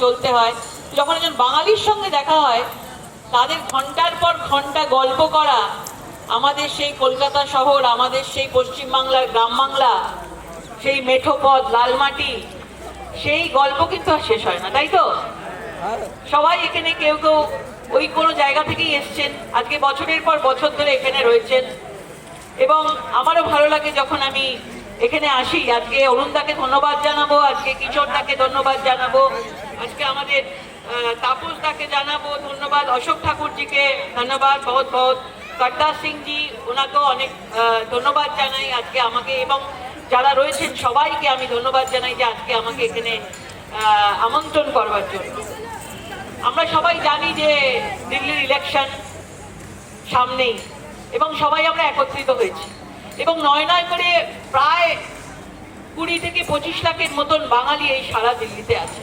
চলতে হয়। যখন একজন বাঙালির সঙ্গে দেখা হয়, তাদের ঘন্টার পর ঘন্টা গল্প করা, আমাদের সেই কলকাতা শহর, আমাদের সেই পশ্চিমবাংলার গ্রাম বাংলা, সেই মেঠো পথ, লালমাটি, সেই গল্প কিন্তু আর শেষ হয় না, তাই তো? সবাই এখানে কেউ কেউ ওই কোনো জায়গা থেকেই এসছেন, আজকে বছরের পর বছর ধরে এখানে রয়েছেন। এবং আমারও ভালো লাগে যখন আমি এখানে আসি। আজকে অরুণদাকে ধন্যবাদ জানাবো, আজকে কিশোরদাকে ধন্যবাদ জানাবো, আজকে আমাদের তাপসদাকে জানাবো ধন্যবাদ, অশোক ঠাকুরজিকে ধন্যবাদ বহুত বহুত, করদাস সিংজি ওনাকেও অনেক ধন্যবাদ জানাই আজকে আমাকে, এবং যারা রয়েছেন সবাইকে আমি ধন্যবাদ জানাই যে আজকে আমাকে এখানে আমন্ত্রণ করবার জন্য। আমরা সবাই জানি যে দিল্লির ইলেকশন সামনেই, এবং সবাই আমরা একত্রিত হয়েছি, এবং নয় নয় করে প্রায় 20 থেকে 25 লাখের মতন বাঙালি এই সারা দিল্লিতে আছে।